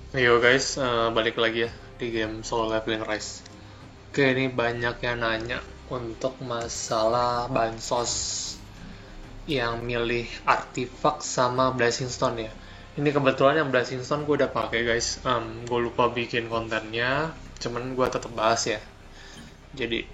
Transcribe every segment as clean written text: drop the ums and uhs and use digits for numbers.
Yo guys, balik lagi ya di game Solo Leveling Rise. Oke, ini banyak yang nanya untuk masalah bansos yang milih artifak sama Blessing Stone ya. Ini kebetulan yang Blessing Stone gue udah pakai guys. Gue lupa bikin kontennya, cuman gue tetap bahas ya. Jadi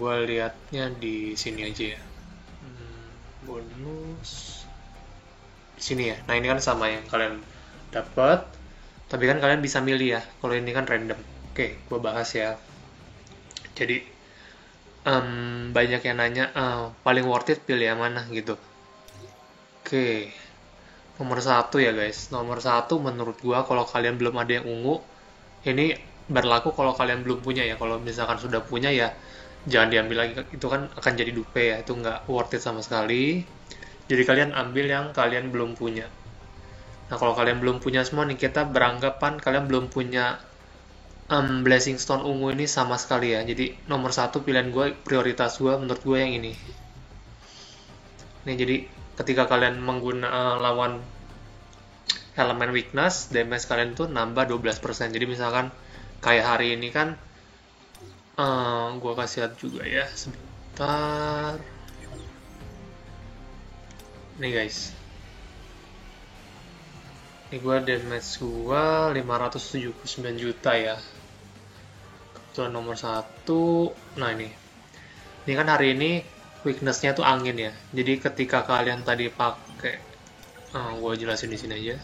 gue liatnya di sini aja ya. Bonus di sini ya. Nah ini kan sama yang kalian dapat. Tapi kan kalian bisa milih ya, kalau ini kan random. Oke, gue bahas ya. Jadi, banyak yang nanya, paling worth it pilih yang mana gitu. Oke, nomor satu ya guys. Nomor satu menurut gue, kalau kalian belum ada yang ungu, ini berlaku kalau kalian belum punya ya. Kalau misalkan sudah punya ya, jangan diambil lagi. Itu kan akan jadi dupe ya, itu nggak worth it sama sekali. Jadi kalian ambil yang kalian belum punya. Nah, kalau kalian belum punya semua nih, kita beranggapan kalian belum punya Blessing Stone ungu ini sama sekali ya. Jadi nomor satu pilihan gue, prioritas gue menurut gue yang ini. Nih jadi ketika kalian menggunakan lawan elemen weakness, damage kalian tuh nambah 12%. Jadi misalkan kayak hari ini kan, gue kasih lihat juga ya sebentar. Nih guys, ini gue damage gue 579 juta ya. Kebetulan nomor satu. Nah ini kan hari ini weakness-nya tuh angin ya. Jadi ketika kalian tadi pakai, gue jelasin di sini aja.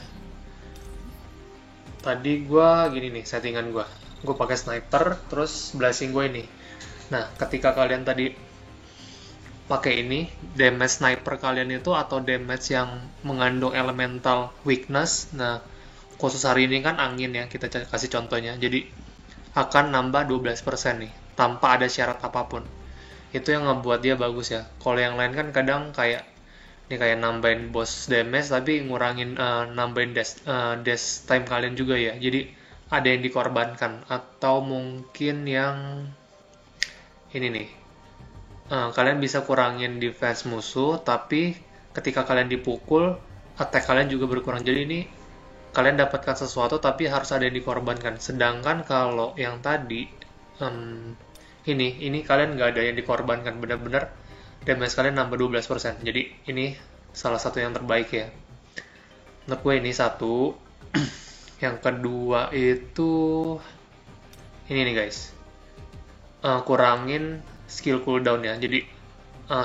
Tadi gue gini nih settingan gue. Gue pakai sniper, terus blasting gue ini. Nah, ketika kalian tadi pakai ini, damage sniper kalian itu atau damage yang mengandung elemental weakness. Nah, khusus hari ini kan angin ya, kita kasih contohnya. Jadi akan nambah 12% nih, tanpa ada syarat apapun. Itu yang ngebuat dia bagus ya. Kalau yang lain kan kadang kayak ini kayak nambahin boss damage tapi ngurangin nambahin dash time kalian juga ya. Jadi ada yang dikorbankan atau mungkin yang ini nih. Kalian bisa kurangin defense musuh tapi ketika kalian dipukul attack kalian juga berkurang. Jadi ini kalian dapatkan sesuatu tapi harus ada yang dikorbankan. Sedangkan kalau yang tadi ini kalian nggak ada yang dikorbankan, benar-benar damage kalian nambah 12%. Jadi ini salah satu yang terbaik ya menurut gue. Ini satu. Yang kedua itu ini nih guys, kurangin skill cooldown ya. Jadi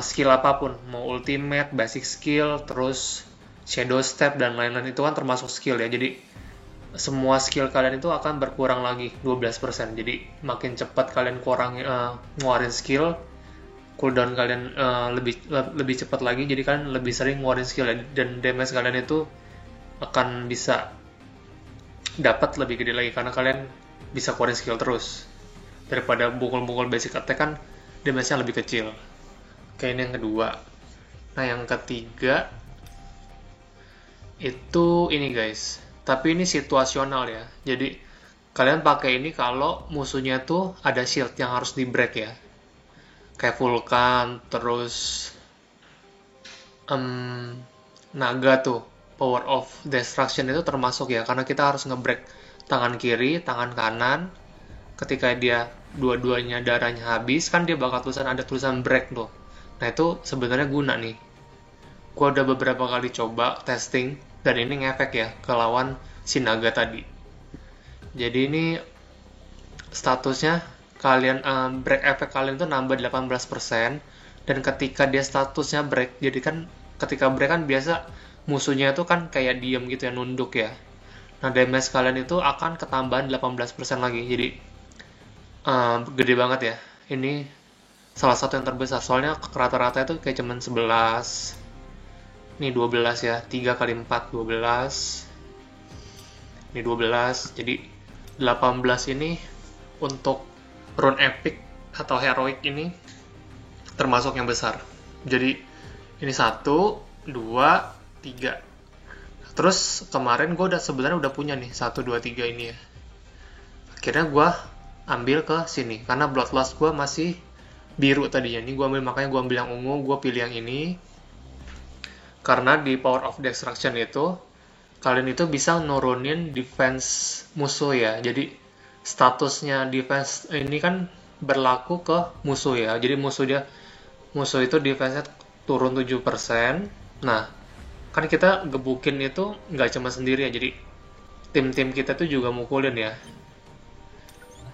skill apapun, mau ultimate, basic skill, terus shadow step dan lain-lain itu kan termasuk skill ya. Jadi semua skill kalian itu akan berkurang lagi 12%. Jadi makin cepat kalian ngeluarin skill, cooldown kalian lebih cepat lagi. Jadi kalian lebih sering ngeluarin skill ya, dan damage kalian itu akan bisa dapat lebih gede lagi karena kalian bisa keluarin skill terus. Daripada bukul-bukul basic attack kan damage-nya lebih kecil. Oke, ini yang kedua. Nah, yang ketiga itu ini guys. Tapi ini situasional ya. Jadi kalian pakai ini kalau musuhnya tuh ada shield yang harus di break ya. Kayak Vulkan, terus naga tuh. Power of Destruction itu termasuk ya. Karena kita harus nge-break tangan kiri, tangan kanan. Ketika dia dua-duanya darahnya habis, kan dia bakal ada tulisan break tuh. Nah itu sebenarnya guna nih. Gua udah beberapa kali coba testing dan ini ngefek ya ke lawan si naga tadi. Jadi ini statusnya kalian break efek kalian tuh nambah 18%, dan ketika dia statusnya break, jadi kan ketika break kan biasa musuhnya itu kan kayak diem gitu ya, nunduk ya. Nah damage kalian itu akan ketambahan 18% lagi. Jadi gede banget ya. Ini salah satu yang terbesar, soalnya rata-rata itu kayak cuman 11. Ini 12 ya, 3 kali 4 12. Ini 12. Jadi 18 ini untuk rune epic atau heroic ini termasuk yang besar. Jadi ini 1, 2, 3. Terus kemarin gue sebenarnya udah punya nih 1, 2, 3 ini ya. Akhirnya gue ambil ke sini karena bloodlust gue masih biru tadinya. Ini gue ambil, makanya gue ambil yang ungu. Gue pilih yang ini karena di Power of Destruction itu kalian itu bisa nurunin defense musuh ya. Jadi statusnya defense ini kan berlaku ke musuh ya. Jadi musuh itu defense-nya turun 7%. Nah, kan kita gebukin itu nggak cuma sendiri ya. Jadi tim-tim kita tuh juga mukulin ya.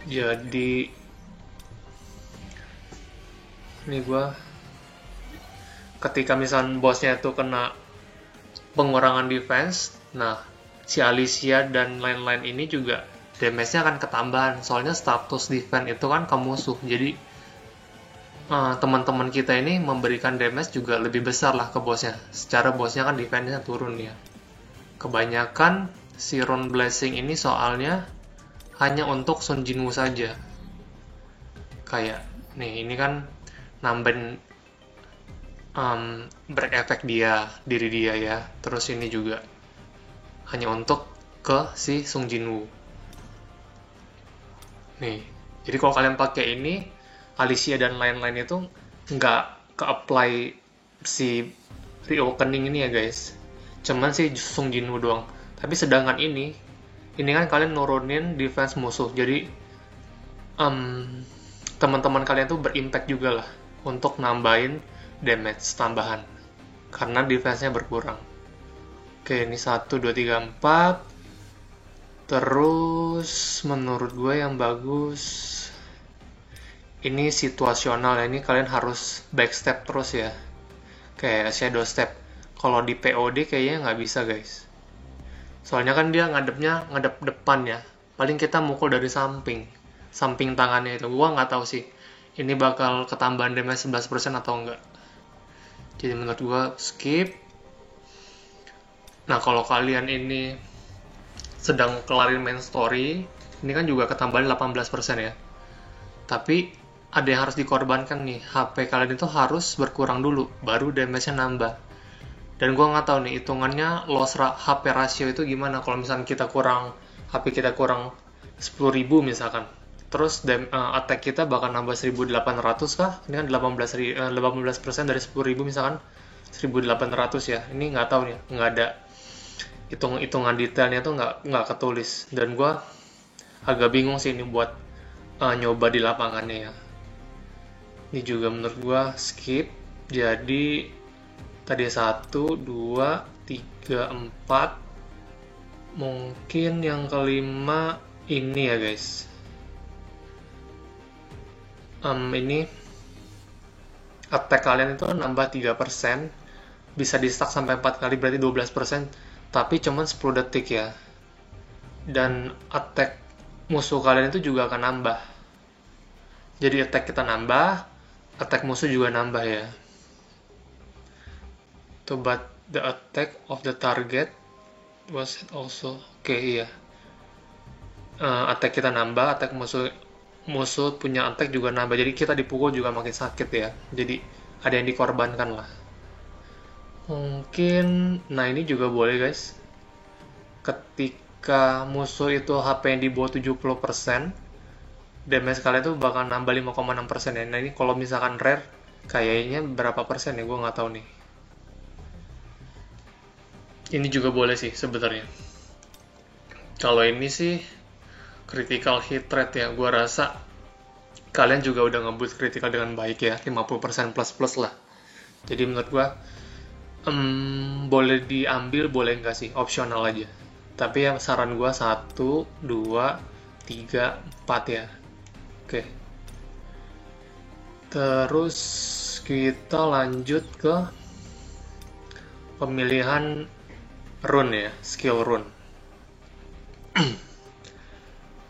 Jadi ini gua ketika misalnya bosnya itu kena pengurangan defense, nah si Alicia dan lain-lain ini juga damage-nya akan ketambahan. Soalnya status defense itu kan ke musuh. Jadi teman-teman kita ini memberikan damage juga lebih besar lah ke bosnya. Secara bosnya kan defense-nya turun ya. Kebanyakan si Rune Blessing ini soalnya hanya untuk Sun Jinwoo saja. Kayak nih, ini kan nambahin break effect diri dia ya. Terus ini juga hanya untuk ke si Sung Jinwoo. Nih, jadi kalau kalian pakai ini, Alicia dan lain-lain itu nggak ke-apply si reopening ini ya guys. Cuman si Sung Jinwoo doang. Tapi sedangkan ini kan kalian nurunin defense musuh. Jadi teman-teman kalian tuh berimpact juga lah untuk nambahin damage tambahan karena defense-nya berkurang. Oke, ini 1, 2, 3, 4. Terus menurut gue yang bagus ini situasional ya. Ini kalian harus backstep terus ya, kayak shadow step. Kalau di POD kayaknya nggak bisa guys, soalnya kan dia ngadep depan ya. Paling kita mukul dari samping tangannya itu. Gua nggak tahu sih ini bakal ketambahan damage 11% atau enggak. Jadi menurut gua skip. Nah, kalau kalian ini sedang kelarin main story, ini kan juga ketambahan 18% ya. Tapi ada yang harus dikorbankan nih. HP kalian itu harus berkurang dulu, baru damage-nya nambah. Dan gue nggak tahu nih hitungannya loss HP ratio itu gimana. Kalau misalnya HP kita kurang 10.000 misalkan, terus attack kita bakal nambah 1.800 kah? Ini kan 18% dari 10.000 misalkan 1.800 ya. Ini nggak tahu nih, nggak ada hitungan detailnya tuh nggak ketulis. Dan gue agak bingung sih ini buat nyoba di lapangannya ya. Ini juga menurut gue skip. Jadi tadi 1, 2, 3, 4. Mungkin yang kelima ini ya guys. Ini attack kalian itu nambah 3%. Bisa di stack sampai 4 kali, berarti 12%. Tapi cuman 10 detik ya. Dan attack musuh kalian itu juga akan nambah. Jadi attack kita nambah, attack musuh juga nambah ya. But the attack of the target was also iya. Attack kita nambah, attack musuh punya attack juga nambah. Jadi kita dipukul juga makin sakit ya. Jadi ada yang dikorbankan lah. Mungkin, nah ini juga boleh guys. Ketika musuh itu HP yang di bawah 70%, damage kalian tuh bakal nambah 5,6% ya. Nah ini kalau misalkan rare, kayaknya berapa persen ya, gue nggak tahu nih. Ini juga boleh sih sebenarnya. Kalau ini sih critical hit rate ya, gue rasa kalian juga udah ngeboost critical dengan baik ya, 50% plus lah. Jadi menurut gue boleh diambil, boleh nggak sih, opsional aja. Tapi yang saran gue 1, 2, 3, 4 ya. Oke. Terus kita lanjut ke pemilihan rune ya, skill rune.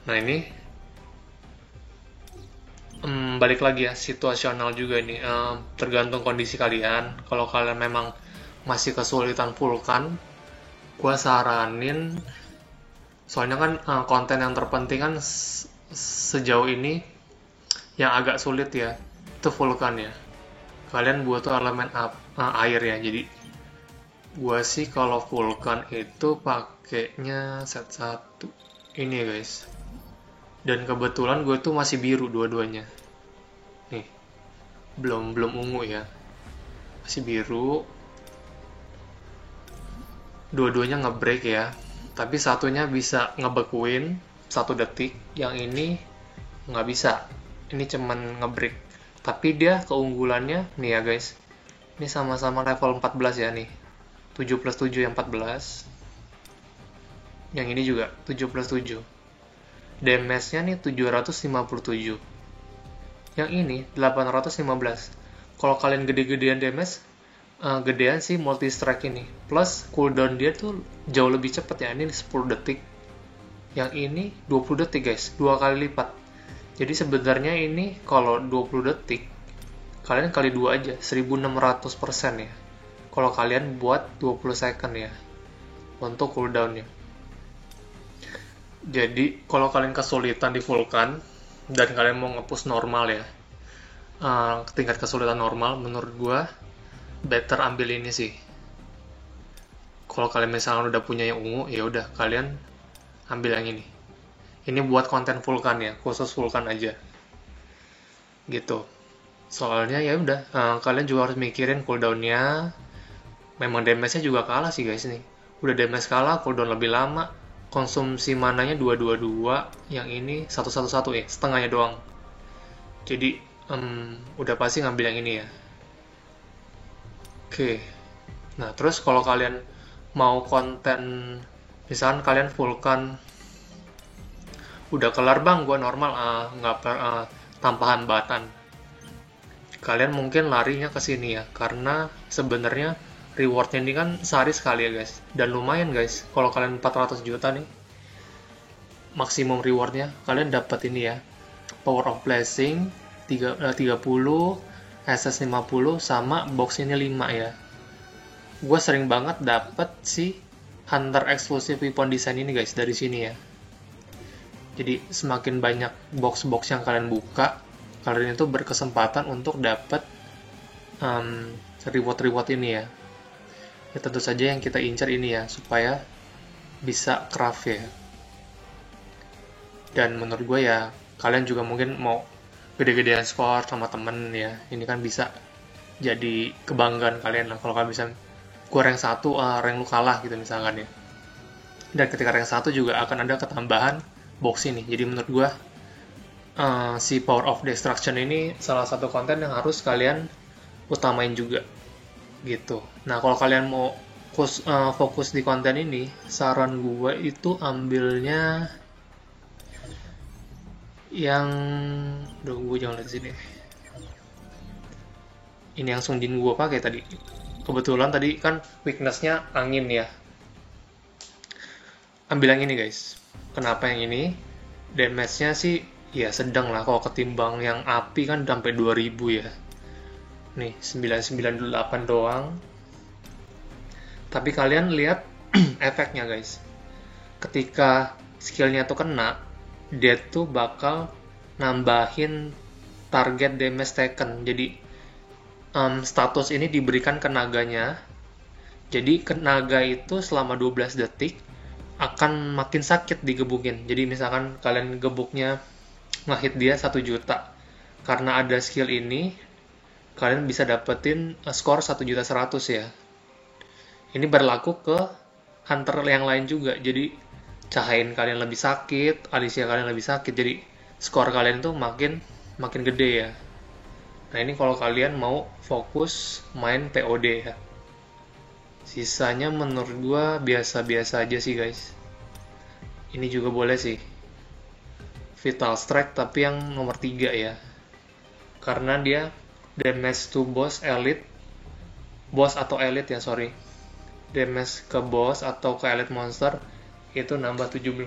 Nah ini balik lagi ya, situasional juga ini, tergantung kondisi kalian. Kalau kalian memang masih kesulitan vulkan, gue saranin, soalnya kan konten yang terpenting kan sejauh ini yang agak sulit ya, itu vulkan ya. Kalian butuh elemen air ya. Jadi gue sih kalau vulkan itu pakainya set 1 ini ya guys. Dan kebetulan gue tuh masih biru dua-duanya. Nih, belum ungu ya, masih biru. dua-duanya ngebreak ya, tapi satunya bisa ngebekuin 1 detik, yang ini nggak bisa, ini cuman ngebreak. Tapi dia keunggulannya nih ya guys, ini sama-sama level 14 ya nih, 7 plus 7 yang 14, yang ini juga 7 plus 7, damage-nya nih 757, yang ini 815. Kalau kalian gede-gedean damage, gedean sih multi strike ini, plus cooldown dia tuh jauh lebih cepat ya, ini 10 detik, yang ini 20 detik guys, 2 kali lipat. Jadi sebenarnya ini kalau 20 detik kalian kali 2 aja, 1600% ya, kalau kalian buat 20 second ya untuk cooldownnya. Jadi kalau kalian kesulitan di Vulkan dan kalian mau nge-push normal ya, tingkat kesulitan normal, menurut gua better ambil ini sih. Kalau kalian misalnya udah punya yang ungu, ya udah kalian ambil yang ini. Ini buat konten Vulkan ya, khusus Vulkan aja. Gitu. Soalnya ya udah, kalian juga harus mikirin cooldownnya. Memang damage-nya juga kalah sih guys nih. Udah damage kalah, cooldown lebih lama. Konsumsi mananya 222, yang ini 111 ya, setengahnya doang. Jadi udah pasti ngambil yang ini ya. Oke. Nah, terus kalau kalian mau konten, misalkan kalian Vulkan udah kelar bang, gua normal, tanpa hambatan. Kalian mungkin larinya ke sini ya, karena sebenarnya rewardnya ini kan sehari sekali ya guys, dan lumayan guys. Kalau kalian 400 juta nih, maksimum rewardnya kalian dapat ini ya, Power of Blessing 30, SS 50, sama box ini 5 ya. Gue sering banget dapet si Hunter Exclusive Weapon Design ini guys dari sini ya. Jadi semakin banyak box-box yang kalian buka, kalian itu berkesempatan untuk dapat reward-reward ini ya. Ya tentu saja yang kita incar ini ya, supaya bisa craft ya. Dan menurut gue ya, kalian juga mungkin mau gede-gedean skor sama temen ya, ini kan bisa jadi kebanggaan kalian lah kalau kalian bisa, gue rank 1, rank lu kalah gitu misalkan ya. Dan ketika rank 1 juga akan ada ketambahan box ini. Jadi menurut gue si Power of Destruction ini salah satu konten yang harus kalian utamain juga gitu. Nah kalau kalian mau fokus di konten ini, saran gue itu ambilnya yang, gue jangan lihat sini. Ini yang Sungjin gue pakai tadi. Kebetulan tadi kan weakness-nya angin ya. Ambil yang ini guys. Kenapa yang ini? Damage-nya sih ya sedang lah, kalau ketimbang yang api kan sampai 2000 ya. Nih 998 doang. Tapi kalian lihat efeknya guys. Ketika skillnya tuh kena, dia tuh bakal nambahin target damage taken. Jadi status ini diberikan ke naganya. Jadi ke naga itu selama 12 detik akan makin sakit digebukin. Jadi misalkan kalian gebuknya ngehit dia 1 juta, karena ada skill ini kalian bisa dapetin skor 1.100.000 ya. Ini berlaku ke hunter yang lain juga. Jadi Cahain kalian lebih sakit, Alicia kalian lebih sakit, jadi skor kalian tuh makin gede ya. Nah ini kalau kalian mau fokus main POD ya. Sisanya menurut gua biasa-biasa aja sih guys. Ini juga boleh sih, Vital Strike tapi yang nomor 3 ya, karena dia damage to boss elite, boss atau elite ya, sorry, damage ke boss atau ke elite monster itu nambah 75%.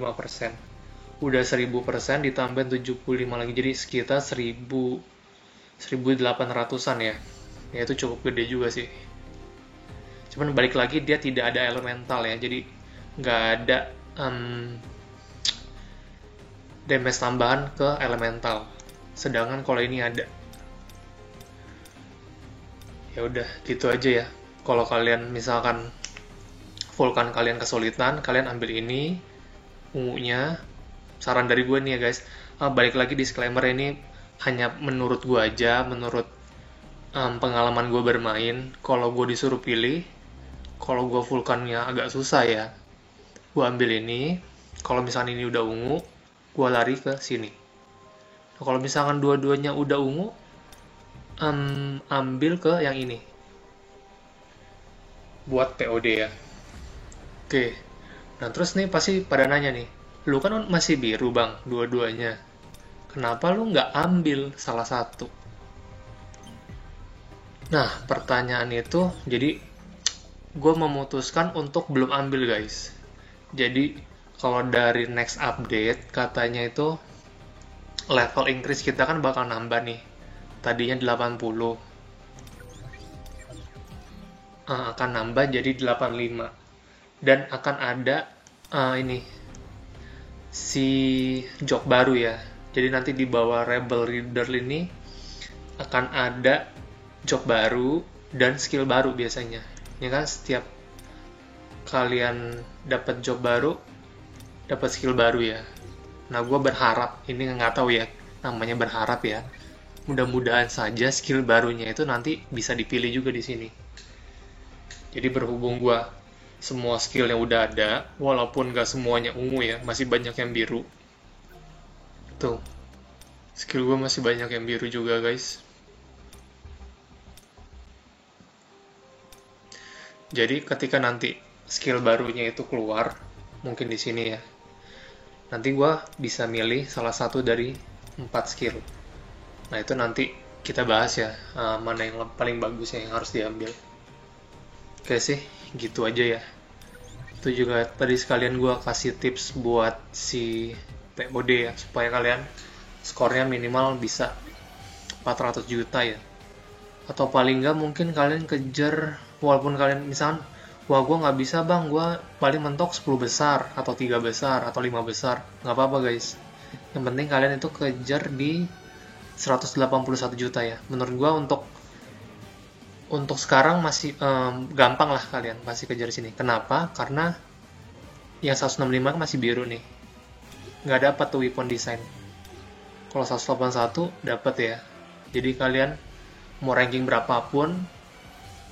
Udah 1000% ditambah 75 lagi, jadi sekitar 1800-an ya. Ya itu cukup gede juga sih. Cuman balik lagi dia tidak ada elemental ya, jadi nggak ada damage tambahan ke elemental. Sedangkan kalau ini ada. Ya udah gitu aja ya. Kalau kalian misalkan Vulkan kalian kesulitan, kalian ambil ini ungunya. Saran dari gue nih ya guys, balik lagi disclaimer, ini hanya menurut gue aja, menurut pengalaman gue bermain. Kalau gue disuruh pilih, kalau gue vulkannya agak susah ya. Gue ambil ini, kalau misalkan ini udah ungu, gue lari ke sini. Nah, kalau misalkan dua-duanya udah ungu, ambil ke yang ini. Buat POD ya. Oke. Nah, terus nih pasti pada nanya nih, lu kan masih biru bang, dua-duanya. Kenapa lu nggak ambil salah satu? Nah, pertanyaan itu, jadi gue memutuskan untuk belum ambil guys. Jadi, kalau dari next update, katanya itu level increase kita kan bakal nambah nih. Tadinya 80. Akan nambah jadi 85. Dan akan ada ini si job baru ya. Jadi nanti di bawah Rebel Reader ini akan ada job baru dan skill baru biasanya. Ya kan setiap kalian dapat job baru, dapat skill baru ya. Nah, gue berharap, ini nggak tahu ya, namanya berharap ya. Mudah-mudahan saja skill barunya itu nanti bisa dipilih juga di sini. Jadi berhubung gue semua skillnya udah ada, walaupun gak semuanya ungu ya, masih banyak yang biru. Tuh, skill gue masih banyak yang biru juga guys. Jadi ketika nanti skill barunya itu keluar, mungkin di sini ya, nanti gue bisa milih salah satu dari 4 skill. Nah itu nanti kita bahas ya, mana yang paling bagus ya yang harus diambil. Oke sih, gitu aja ya. Itu juga tadi sekalian gue kasih tips buat si POD ya, supaya kalian skornya minimal bisa 400 juta ya. Atau paling nggak mungkin kalian kejar, walaupun kalian misalkan, wah gue nggak bisa bang, gue paling mentok 10 besar, atau 3 besar, atau 5 besar. Nggak apa-apa guys. Yang penting kalian itu kejar di 181 juta ya. Menurut gue untuk sekarang masih gampang lah kalian pasti kejar sini. Kenapa? Karena yang 165 masih biru nih. Nggak dapat tuh weapon design. Kalau 181 dapat ya. Jadi kalian mau ranking berapapun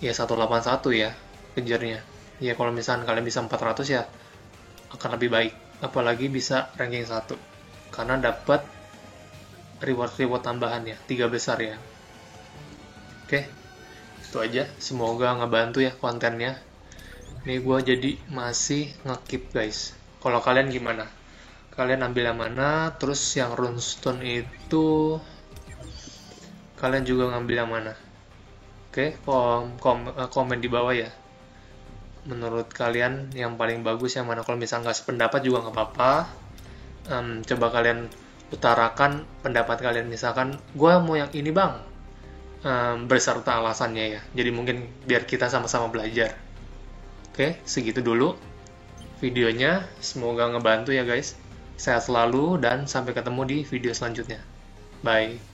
ya 181 ya kejarnya. Ya kalau misalkan kalian bisa 400 ya akan lebih baik. Apalagi bisa ranking 1. Karena dapat reward tambahan ya, 3 besar ya. Oke. Itu aja, semoga ngebantu ya kontennya. Ini gue jadi masih ngekip guys. Kalau kalian gimana? Kalian ambil yang mana? Terus yang runestone itu kalian juga ngambil yang mana? Oke, komen di bawah ya. Menurut kalian yang paling bagus yang mana? Kalau misalnya nggak sependapat juga nggak apa-apa. Coba kalian utarakan pendapat kalian. Misalkan gue mau yang ini bang, berserta alasannya ya. Jadi mungkin biar kita sama-sama belajar. Oke, segitu dulu videonya. Semoga ngebantu ya guys. Sehat selalu dan sampai ketemu di video selanjutnya. Bye.